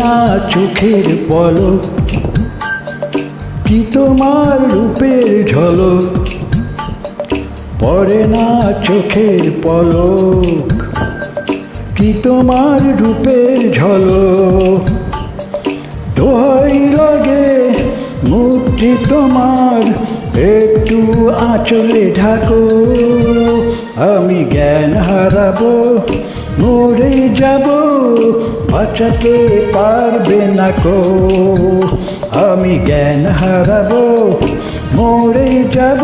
না চোখের পলক, কি তোমার রূপের ঝলক, পড়ে না চোখের পলক, কি তোমার রূপের ঝলক। দোহাই লাগে মুক্তি তোমার, একটু আঁচলে ঢাকো, আমি জ্ঞান হারাবো, মরে যাব, বাঁচাতে পারবে না কো। আমি জ্ঞান হারাবো, মরে যাব,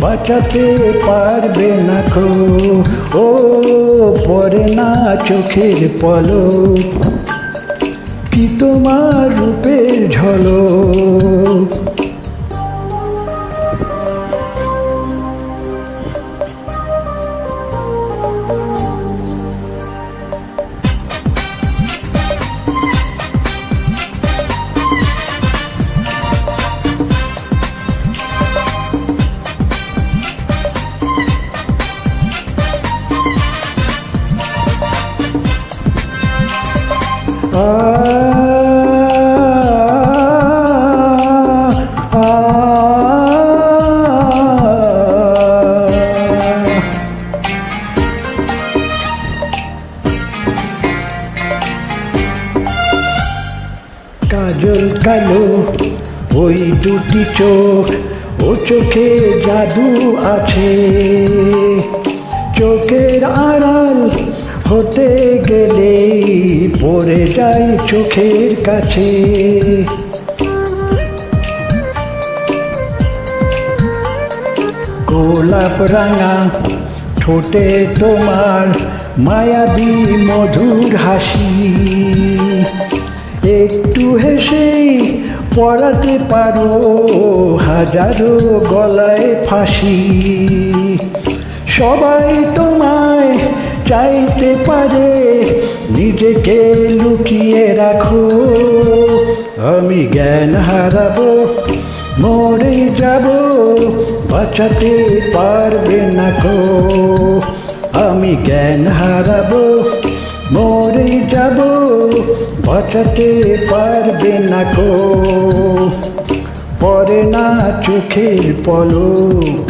বাঁচাতে পারবে না কো। ও পড়ে না চোখের পলক, কি তোমার রূপের ঝলক। কাজল কালো ওই দুটি চোখ, ও চোখে জাদু আছে, চোখের আড়াল হতে গেলে পড়ে যায় চোখের কাছে। গোলাপ রাঙা ঠোঁটে তোমার মায়াবী মধুর হাসি, একটু হেসেই পরাতে পারো হাজারো গলায় ফাঁসি। সবাই তোমায় চাইতে পারে, নিজেকে লুকিয়ে রাখো, আমি জ্ঞান হারাবো, মরে যাব, বাঁচাতে পারবে না কো। আমি জ্ঞান হারাবো, মরে যাব, বাঁচাতে পারবে না কো। পড়ে না চোখের পলক,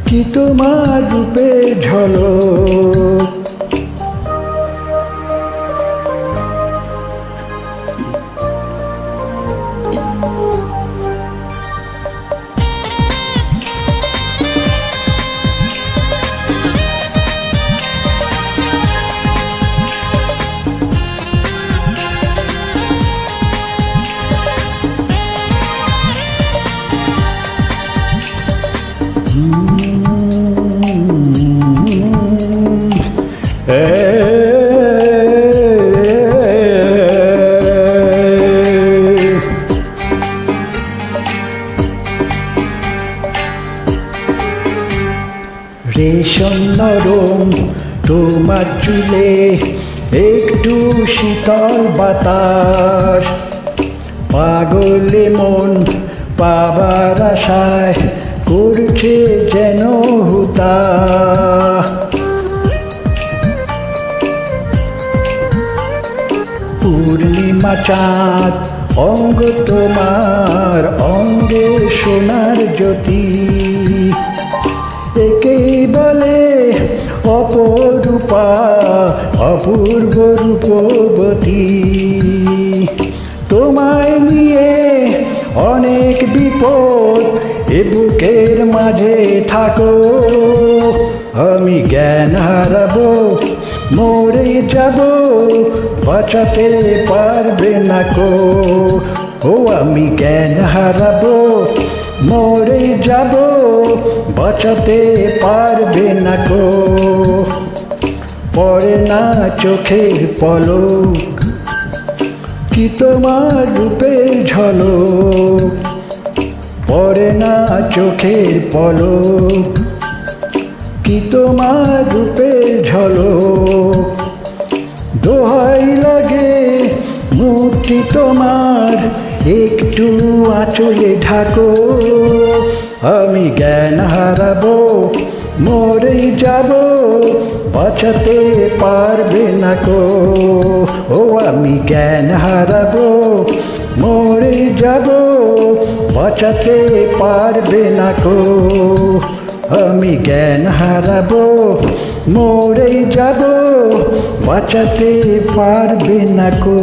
কি তোমার রূপের ঝলক। রেশম নরম তোমার চুলে, একটু শীতল বাতাস, পাগলে মন পাবার আশায় করছে যেন হুতাশ। পূর্ণিমা চাঁদ অঙ্গ তোমার, অঙ্গে সোনার জ্যোতি, একেই বলে অপরূপা অপূর্ব রূপবতী। তোমায় নিয়ে অনেক বিপদ, এ বুকের মাঝে থাকো, আমি জ্ঞান হারাবো, মরে যাব, বাঁচাতে পারবে না কো। ও আমি জ্ঞান হারাবো, মরে যাব, বাঁচাতে পারবে না কো। পড়ে না চোখের পলক, কি তোমার রূপের ঝলক। পড়ে না চোখের পলক, কি তোমার রূপের ঝলক। দোহাই লাগে মুক্তি তোমার, একটু আঁচলে ঢাকো, আমি জ্ঞান হারাবো, মরে যাব, বাঁচাতে পারবে না কো। ও আমি জ্ঞান হারাবো, মরে যাব, বাঁচাতে পারবে না কো। আমি জ্ঞান হারাবো, মরে যাব, বাঁচাতে পারবে না কো।